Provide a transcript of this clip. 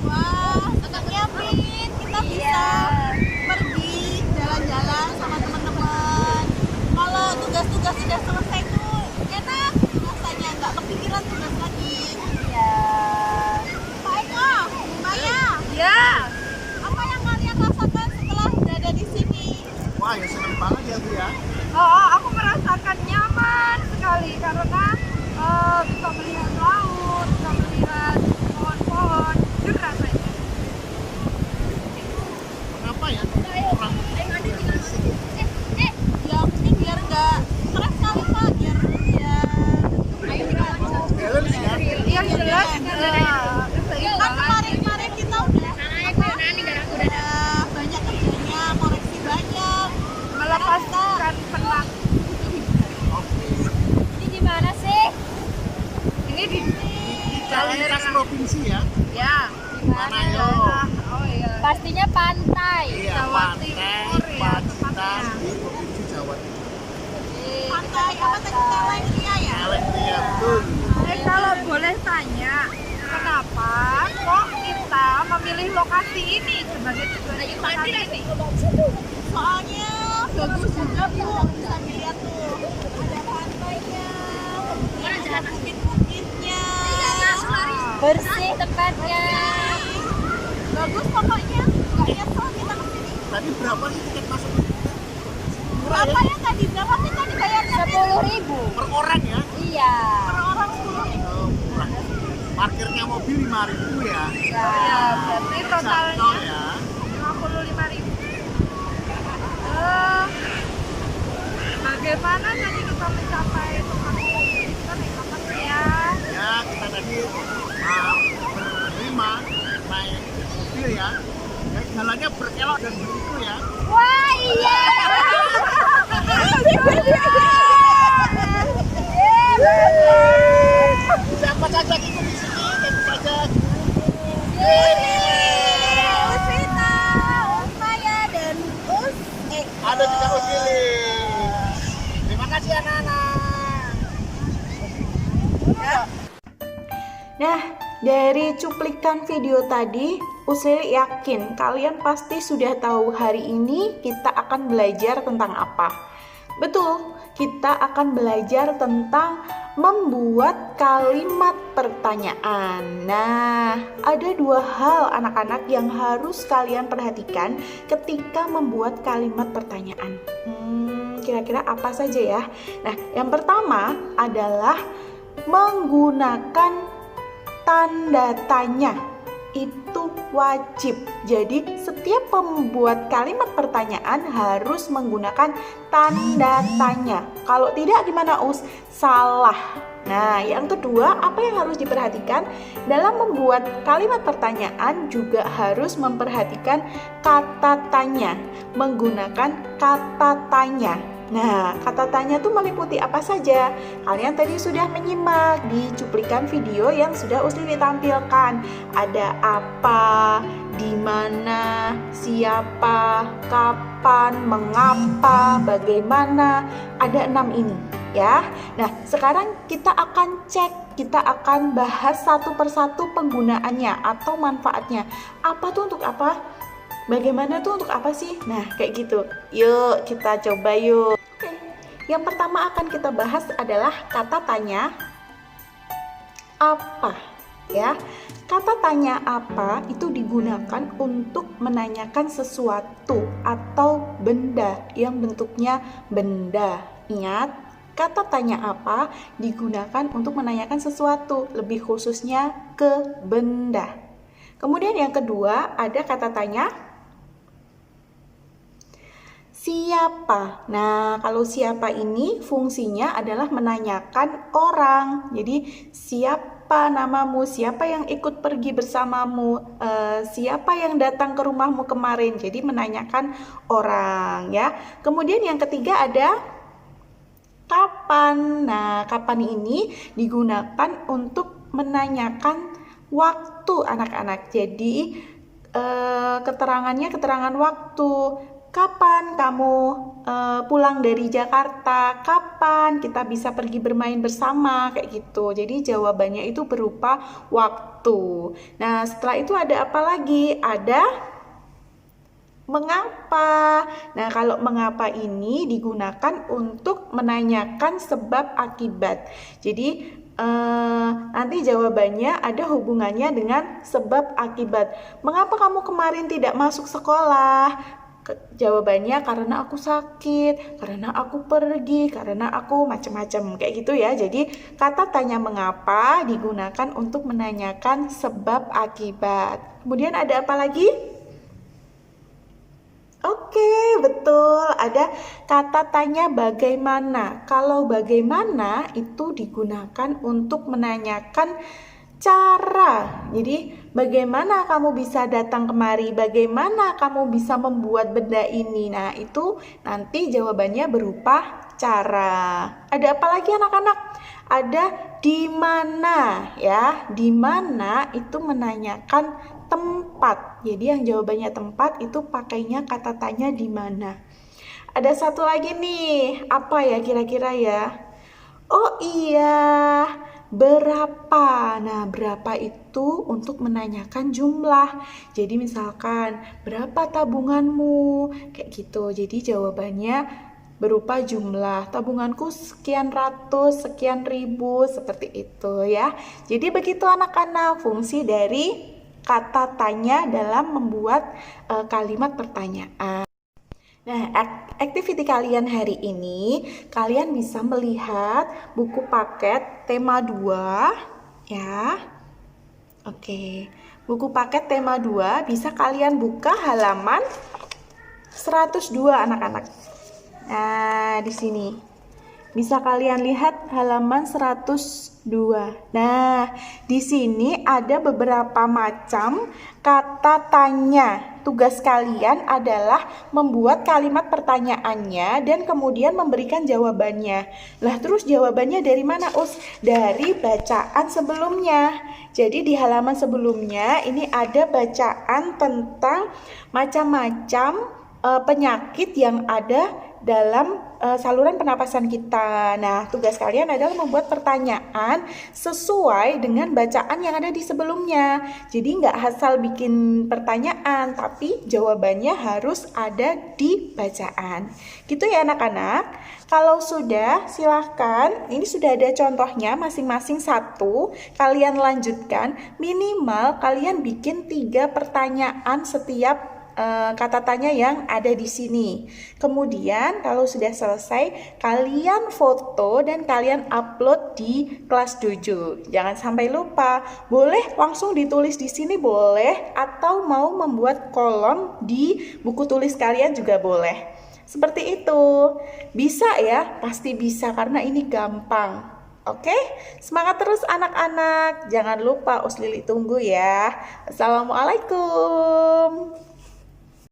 Wah, senangnya Min, kita bisa pergi jalan-jalan sama teman-teman. Kalau tugas-tugas sudah selesai tuh enak rasanya, nggak kepikiran tugas lagi. Iya. Pak Eko, Maya, Ya. apa yang kalian rasakan setelah berada di sini? Wah, ya senang banget ya Bu ya. Aku merasakan nyaman sekali karena bisa melihat laut, bisa melihat pohon-pohon, jujur rasanya. Kenapa ya? Orang Ya mungkin biar nggak stres kali Pak, biar balance ya. Iya jelas. kan kemarin kita udah banyak kerjanya, koreksi banyak. Melepaskan penat. Oke. Ini di mana sih? Ini di Jalan lintas provinsi ya. ya. Mana yo? Oh iya. Pastinya pantai. Iya, Jawa pantai Timur ya, Pacitan tepatnya. di provinsi Jawa Timur. Pantai apa tadi Telengria ya? Telengria betul. Kalau boleh tanya, kenapa kok kita memilih lokasi ini sebagai tujuan wisata ini? Soalnya bagus juga Bu, bisa dilihat tuh. Ada pantainya, kemudian ada bukit-bukitnya. Bersih tempatnya. Bagus pokoknya, nggak nyesel kita kesini. Tadi berapa nih tiket masuk? Murah Berapa ya? ya tadi? Berapa sih tadi bayarnya? 10.000. Per orang ya? Iya. Per orang 10 nih. Oh, murah. Parkirnya mobil 5.000 ya. Ya, berarti totalnya Satu ya. 55.000. Bagaimana tadi kita mencapai tempat ini? Kita naik kapal ya. Ya, kita tadi berlima naik mobil ya. Ya, jalannya berkelok dan berliku ya. Wah, iya. Siapa saja ikut di sini, tentu saja. Usita, Usmaya, dan Ada juga Usili. Terima kasih anak-anak. Nah, dari cuplikan video tadi, Usili yakin kalian pasti sudah tahu hari ini kita akan belajar tentang apa. Betul, kita akan belajar tentang membuat kalimat pertanyaan. Nah, ada dua hal anak-anak yang harus kalian perhatikan ketika membuat kalimat pertanyaan. Kira-kira apa saja ya? Nah, yang pertama adalah menggunakan tanda tanya. Itu wajib. Jadi setiap pembuat kalimat pertanyaan harus menggunakan tanda tanya. Kalau tidak gimana Us? Salah. Nah, yang kedua, apa yang harus diperhatikan? Dalam membuat kalimat pertanyaan juga harus memperhatikan kata tanya. Menggunakan kata tanya. Nah, kata tanya itu meliputi apa saja? Kalian tadi sudah menyimak di cuplikan video yang sudah Usli tampilkan. Ada apa, di mana, siapa, kapan, mengapa, bagaimana. Ada 6 ini ya. Nah, sekarang kita akan cek, kita akan bahas satu persatu penggunaannya atau manfaatnya. Apa tuh untuk apa? Bagaimana tuh untuk apa sih? Nah, kayak gitu. Yuk, kita coba yuk. Oke. Yang pertama akan kita bahas adalah kata tanya apa, ya. Kata tanya apa itu digunakan untuk menanyakan sesuatu atau benda yang bentuknya benda. Ingat, kata tanya apa digunakan untuk menanyakan sesuatu, lebih khususnya ke benda. Kemudian yang kedua ada kata tanya siapa. Nah, kalau siapa ini fungsinya adalah menanyakan orang. Jadi, siapa namamu? Siapa yang ikut pergi bersamamu? Siapa yang datang ke rumahmu kemarin? Jadi, menanyakan orang ya. Kemudian yang ketiga ada kapan. Nah, kapan ini digunakan untuk menanyakan waktu anak-anak. Jadi, keterangannya keterangan waktu. Kapan kamu pulang dari Jakarta? Kapan kita bisa pergi bermain bersama? Kayak gitu. Jadi jawabannya itu berupa waktu. Nah, setelah itu ada apa lagi? Ada mengapa. Nah, kalau mengapa ini digunakan untuk menanyakan sebab akibat. Jadi nanti jawabannya ada hubungannya dengan sebab akibat. Mengapa kamu kemarin tidak masuk sekolah? Jawabannya karena aku sakit, karena aku pergi, karena aku macam-macam kayak gitu ya. Jadi kata tanya mengapa digunakan untuk menanyakan sebab akibat. Kemudian ada apa lagi? Oke, betul. Ada kata tanya bagaimana. Kalau bagaimana itu digunakan untuk menanyakan cara. Jadi, bagaimana kamu bisa datang kemari? Bagaimana kamu bisa membuat benda ini? Nah, itu nanti jawabannya berupa cara. Ada apa lagi anak-anak? Ada di mana ya? Di mana itu menanyakan tempat. Jadi yang jawabannya tempat itu pakainya kata tanya di mana. Ada satu lagi nih, apa ya kira-kira ya? Oh iya, berapa? Nah, berapa itu untuk menanyakan jumlah. Jadi misalkan, berapa tabunganmu? Kayak gitu. Jadi jawabannya berupa jumlah. Tabunganku sekian ratus, sekian ribu, seperti itu ya. Jadi begitu anak-anak fungsi dari kata tanya dalam membuat kalimat pertanyaan. Nah, aktiviti kalian hari ini, kalian bisa melihat buku paket tema 2 ya. Oke, buku paket tema 2 bisa kalian buka halaman 102 anak-anak. Nah, di sini bisa kalian lihat halaman 102. Nah, di sini ada beberapa macam kata tanya. Tugas kalian adalah membuat kalimat pertanyaannya dan kemudian memberikan jawabannya. Lah, terus jawabannya dari mana, Us? Dari bacaan sebelumnya. Jadi di halaman sebelumnya ini ada bacaan tentang macam-macam penyakit yang ada dalam saluran pernapasan kita. Nah, tugas kalian adalah membuat pertanyaan sesuai dengan bacaan yang ada di sebelumnya. Jadi nggak asal bikin pertanyaan, tapi jawabannya harus ada di bacaan. Gitu ya anak-anak. Kalau sudah, silahkan. Ini sudah ada contohnya masing-masing satu. Kalian lanjutkan. Minimal kalian bikin 3 pertanyaan setiap kata tanya yang ada di sini. Kemudian kalau sudah selesai, kalian foto dan kalian upload di kelas 7. Jangan sampai lupa. Boleh langsung ditulis di sini boleh, atau mau membuat kolom di buku tulis kalian juga boleh. Seperti itu. Bisa ya? Pasti bisa karena ini gampang. Oke, semangat terus anak-anak. Jangan lupa Us Lili tunggu ya. Assalamualaikum.